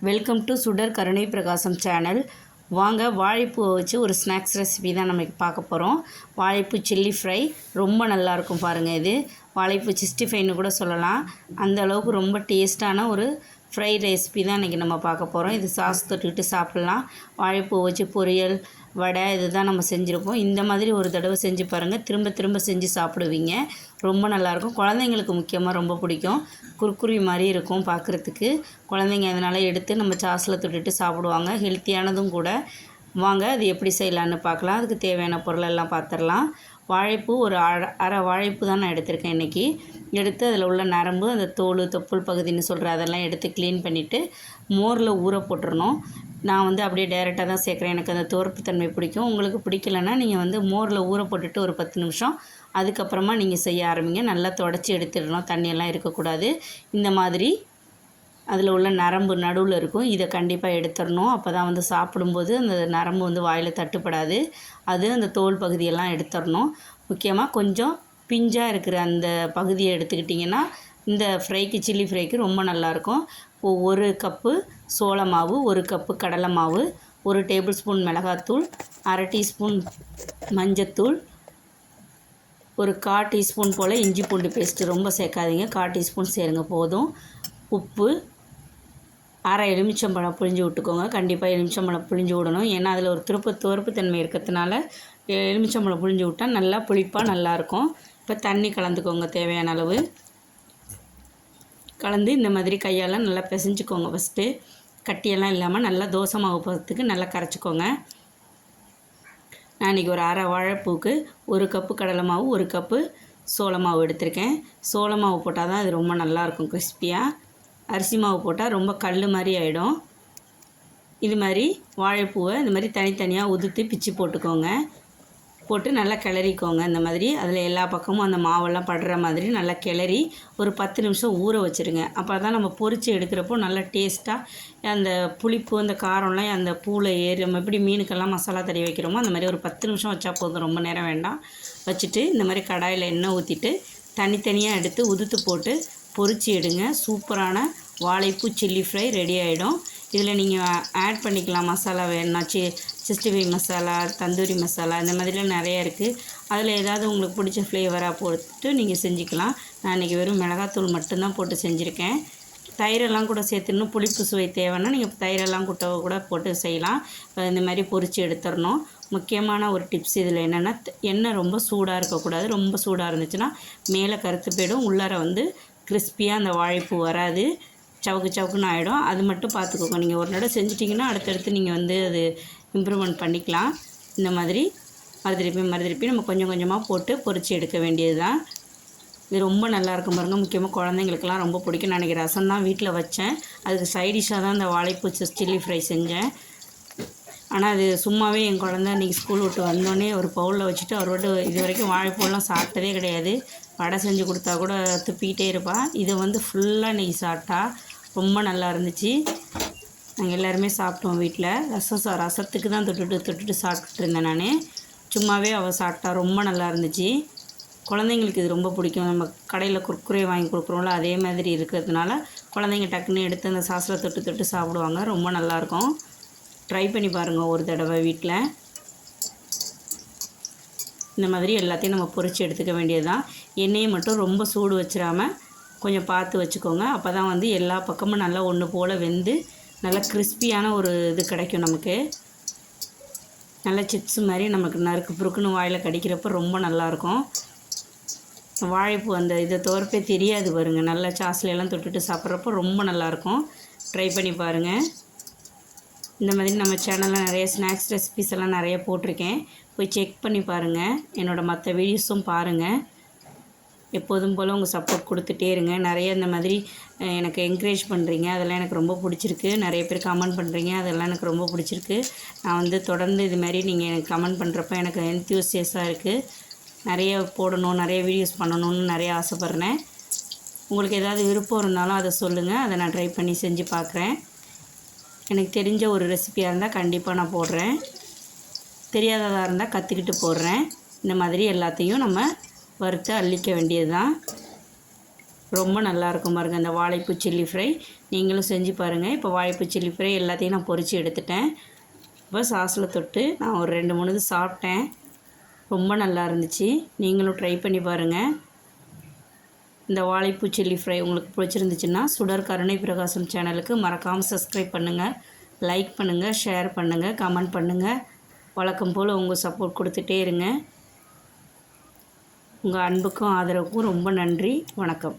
Welcome to சுடர் கருணை பிரகாசம் சேனல். வாங்க, வாழைப்பூவை வச்சு ஒரு ஸ்நாக்ஸ் ரெசிபி தான் நம்ம பார்க்க போகிறோம். வாழைப்பூ சில்லி ஃப்ரை ரொம்ப நல்லாயிருக்கும் பாருங்கள். இது வாழைப்பூ 65ன்னு கூட சொல்லலாம். அந்த அளவுக்கு ரொம்ப டேஸ்ட்டான ஒரு ஃப்ரை ரெசிபி தான் இன்றைக்கி நம்ம பார்க்க போகிறோம். இது சாஸ் தொட்டுக்கிட்டு சாப்பிட்லாம். வாழைப்பூ வச்சு பொரியல், வடை இது தான் நம்ம செஞ்சுருப்போம். இந்த மாதிரி ஒரு தடவை செஞ்சு பாருங்கள், திரும்ப திரும்ப செஞ்சு சாப்பிடுவீங்க. ரொம்ப நல்லாயிருக்கும். குழந்தைங்களுக்கு முக்கியமாக ரொம்ப பிடிக்கும். குர்குரி மாதிரி இருக்கும் பார்க்குறதுக்கு. குழந்தைங்க அதனால் எடுத்து நம்ம சாஸில் தொட்டுட்டு சாப்பிடுவாங்க. ஹெல்த்தியானதும் கூட. வாங்க, அது எப்படி செய்யலான்னு பார்க்கலாம். அதுக்கு தேவையான பொருளெல்லாம் பார்த்துடலாம். வாழைப்பூ ஒரு அரை வாழைப்பூ தான் நான் எடுத்திருக்கேன் இன்றைக்கி. எடுத்து அதில் உள்ள நரம்பு, அந்த தோல், தொப்புள் பகுதின்னு சொல்கிற அதெல்லாம் எடுத்து க்ளீன் பண்ணிவிட்டு மோரில் ஊற போட்டுறணும். நான் அப்படியே டைரெக்டாக தான் சேர்க்குறேன். எனக்கு அந்த துவர்ப்பு தன்மை பிடிக்கும். உங்களுக்கு பிடிக்கலைன்னா நீங்கள் மோரில் ஊற போட்டுட்டு ஒரு 10 நிமிஷம் அதுக்கப்புறமா நீங்கள் செய்ய ஆரம்பிங்க. நல்லா தொடச்சி எடுத்துடணும், தண்ணியெல்லாம் இருக்கக்கூடாது. இந்த மாதிரி அதில் உள்ள நரம்பு நடுவில் இருக்கும். இதை கண்டிப்பாக எடுத்துடணும். அப்போ தான் சாப்பிடும்போது அந்த நரம்பு வாயில் தட்டுப்படாது. அது அந்த தோல் பகுதியெல்லாம் எடுத்துடணும். முக்கியமாக கொஞ்சம் பிஞ்சாக இருக்கிற அந்த பகுதியை எடுத்துக்கிட்டிங்கன்னா இந்த ஃப்ரைக்கு, சில்லி ஃப்ரைக்கு ரொம்ப நல்லாயிருக்கும். இப்போது 1 கப்பு சோள மாவு, 1 கப்பு கடலை மாவு, 1 டேபிள் ஸ்பூன் மிளகாத்தூள், அரை டீஸ்பூன் மஞ்சத்தூள், ஒரு 1/4 டீஸ்பூன் போல் இஞ்சி பூண்டு பேஸ்ட்டு. ரொம்ப சேர்க்காதீங்க, 1/4 டீஸ்பூன் சேருங்க போதும். உப்பு, அரை எலுமிச்சம்பழம் புழிஞ்சு விட்டுக்கோங்க. கண்டிப்பாக எலுமிச்சம்பழம் புழிஞ்சு விடணும். ஏன்னா அதில் ஒரு துவர்ப்பு தன்மை இருக்கிறதுனால எலுமிச்சம்பழம் புழிஞ்சு விட்டால் நல்லா புளிப்பாக நல்லாயிருக்கும். இப்போ தண்ணி கலந்துக்கோங்க தேவையான அளவு. கலந்து இந்த மாதிரி கையால் நல்லா பிசைஞ்சிக்கோங்க. ஃபஸ்ட்டு கட்டியெல்லாம் இல்லாமல் நல்லா தோசை மாவு பதத்துக்கு நல்லா கரைச்சிக்கோங்க. நான் இன்றைக்கி ஒரு அரை வாழைப்பூக்கு 1 கப்பு கடலை மாவு, 1 கப்பு சோள மாவு எடுத்திருக்கேன். சோள மாவு போட்டால் தான் அது ரொம்ப நல்லாயிருக்கும் கிறிஸ்பியாக. அரிசி மாவு போட்டால் ரொம்ப கல் மாதிரி ஆகிடும். இது மாதிரி வாழைப்பூவை இந்த மாதிரி தனித்தனியாக உதுத்து பிச்சு போட்டுக்கோங்க. போட்டு நல்லா கிளறிக்கோங்க. இந்த மாதிரி அதில் எல்லா பக்கமும் அந்த மாவெல்லாம் படுற மாதிரி நல்லா கிளறி ஒரு 10 நிமிஷம் ஊற வச்சுருங்க. அப்போ தான் நம்ம பொரித்து எடுக்கிறப்போ நல்லா டேஸ்ட்டாக அந்த புளிப்பு, அந்த காரம்லாம் அந்த பூவில் ஏறி, நம்ம எப்படி மீனுக்கெல்லாம் மசாலா தடவி வைக்கிறோமோ அந்த மாதிரி ஒரு 10 நிமிஷம் வச்சா போதும், ரொம்ப நேரம் வேண்டாம். வச்சுட்டு இந்த மாதிரி கடாயில் எண்ணெய் ஊற்றிட்டு தனித்தனியாக எடுத்து உதுத்து போட்டு பொரித்து எடுங்க. சூப்பரான வாழைப்பூ சில்லி ஃப்ரை ரெடி ஆகிடும். இதில் நீங்கள் ஆட் பண்ணிக்கலாம் மசாலா வேணுன்னா. 65 மசாலா, தந்தூரி மசாலா, இந்த மாதிரிலாம் நிறையா இருக்குது. அதில் ஏதாவது உங்களுக்கு பிடிச்ச ஃப்ளேவராக போட்டு நீங்கள் செஞ்சுக்கலாம். நான் இன்றைக்கி வெறும் மிளகாத்தூள் மட்டும்தான் போட்டு செஞ்சுருக்கேன். தயிரெல்லாம் கூட சேர்த்து, இன்னும் புளிப்பு சுவை தேவைன்னா நீங்கள் தயிரெல்லாம் கூட போட்டு செய்யலாம். இந்த மாதிரி பொரித்து எடுத்துடணும். முக்கியமான ஒரு டிப்ஸ் இதில் என்னென்னா, எண்ணெய் ரொம்ப சூடாக இருக்கக்கூடாது. ரொம்ப சூடாக இருந்துச்சுன்னா மேலே கருத்து போய்டும், உள்ளார கிறிஸ்பியாக அந்த வாழைப்பூ வராது, சவுக்குன்னு ஆகிடும். அது மட்டும் பார்த்துக்கோங்க. நீங்கள் ஒரு தடவை செஞ்சிட்டிங்கன்னா அடுத்தடுத்து நீங்கள் அது இம்ப்ரூவ்மெண்ட் பண்ணிக்கலாம். இந்த மாதிரி மறுதிருப்பி நம்ம கொஞ்சம் கொஞ்சமாக போட்டு பொரித்து எடுக்க வேண்டியது தான். இது ரொம்ப நல்லாயிருக்கும் பாருங்கள். முக்கியமாக குழந்தைங்களுக்கெல்லாம் ரொம்ப பிடிக்கும். நான் இன்றைக்கி ரசம் தான் வீட்டில் வச்சேன். அதுக்கு சைடிஷாக தான் இந்த வாழைப்பூ சில்லி ஃப்ரை செஞ்சேன். ஆனால் அது சும்மாவே என் குழந்தை இன்றைக்கி ஸ்கூல் விட்டு வந்தோடனே ஒரு பவுலில் வச்சுட்டு அவரோட இது வரைக்கும் வாழைப்பூலாம் சாப்பிட்டதே கிடையாது. வடை செஞ்சு கொடுத்தா கூட துப்பிக்கிட்டே இருப்பாள். இதை ஃபுல்லாக இன்றைக்கி சாப்பிட்டா ரொம்ப நல்லா இருந்துச்சு. நாங்கள் எல்லாருமே சாப்பிட்டோம் வீட்டில். ரசத்துக்கு தான் தொட்டுட்டு சாப்பிட்டுட்டு இருந்தேன் நான். சும்மாவே அவள் சாப்பிட்டா ரொம்ப நல்லா இருந்துச்சு. குழந்தைங்களுக்கு இது ரொம்ப பிடிக்கும். நம்ம கடையில் குர்குரே வாங்கி கொடுக்குறோம்ல, அதே மாதிரி இருக்கிறதுனால குழந்தைங்க டக்குன்னு எடுத்து அந்த சாஸில் தொட்டு சாப்பிடுவாங்க. ரொம்ப நல்லாயிருக்கும். ட்ரை பண்ணி பாருங்கள் ஒரு தடவை வீட்டில். இந்த மாதிரி எல்லாத்தையும் நம்ம பொரித்து எடுத்துக்க வேண்டியது தான். எண்ணெயை மட்டும் ரொம்ப சூடு வச்சிடாமல் கொஞ்சம் பார்த்து வச்சுக்கோங்க. அப்போ தான் எல்லா பக்கமும் நல்லா ஒன்று போல் வெந்து நல்லா கிறிஸ்பியான ஒரு இது கிடைக்கும் நமக்கு. நல்லா சிப்ஸ் மாதிரி நமக்கு நறுக்கு புறுக்குன்னு வாயில் கடிக்கிறப்போ ரொம்ப நல்லாயிருக்கும். வாழைப்பூ இதை துவர்ப்பே தெரியாது பாருங்கள். நல்லா சாஸ்லையெல்லாம் தொட்டுட்டு சாப்பிட்றப்போ ரொம்ப நல்லாயிருக்கும். ட்ரை பண்ணி பாருங்கள். இந்த மாதிரி நம்ம சேனலில் நிறைய ஸ்நாக்ஸ் ரெசிபிஸ் எல்லாம் நிறைய போட்டிருக்கேன். போய் செக் பண்ணி பாருங்கள். என்னோடய மற்ற வீடியோஸும் பாருங்கள். எப்போதும் போல் உங்கள் சப்போர்ட் கொடுத்துட்டே இருங்க. நிறைய இந்த மாதிரி எனக்கு என்கரேஜ் பண்ணுறீங்க, அதெல்லாம் எனக்கு ரொம்ப பிடிச்சிருக்கு. நிறைய பேர் கமெண்ட் பண்ணுறீங்க, அதெல்லாம் எனக்கு ரொம்ப பிடிச்சிருக்கு. நான் தொடர்ந்து இது மாதிரி நீங்கள் எனக்கு கமெண்ட் பண்ணுறப்ப எனக்கு என்த்யூசியஸாக இருக்குது. நிறைய போடணும், நிறைய வீடியோஸ் பண்ணணும்னு நிறைய ஆசைப்பட்றேன். உங்களுக்கு ஏதாவது விருப்பம் இருந்தாலும் அதை சொல்லுங்கள். அதை நான் ட்ரை பண்ணி செஞ்சு பார்க்குறேன். எனக்கு தெரிஞ்ச ஒரு ரெசிபியாக இருந்தால் கண்டிப்பாக நான் போடுறேன். தெரியாததாக இருந்தால் கற்றுக்கிட்டு போடுறேன். இந்த மாதிரி எல்லாத்தையும் நம்ம வறுத்து அள்ளிக்க வேண்டியது தான். ரொம்ப நல்லாயிருக்கும் பாருங்கள் இந்த வாழைப்பூ சில்லி ஃப்ரை. நீங்களும் செஞ்சு பாருங்கள். இப்போ வாழைப்பூ சில்லி ஃப்ரை எல்லாத்தையும் நான் பொரித்து எடுத்துட்டேன். இப்போ சாஸில் தொட்டு நான் ஒரு 2-3 இது சாப்பிட்டேன். ரொம்ப நல்லா இருந்துச்சு. நீங்களும் ட்ரை பண்ணி பாருங்கள். இந்த வாழைப்பூ சில்லி ஃப்ரை உங்களுக்கு பிடிச்சிருந்துச்சுன்னா சுடர் கருணை பிரகாசம் சேனலுக்கு மறக்காமல் சப்ஸ்கிரைப் பண்ணுங்கள், லைக் பண்ணுங்கள், ஷேர் பண்ணுங்கள், கமெண்ட் பண்ணுங்கள். வழக்கம் போல் உங்கள் சப்போர்ட் கொடுத்துட்டே இருங்க. உங்கள் அன்புக்கும் ஆதரவுக்கும் ரொம்ப நன்றி. வணக்கம்.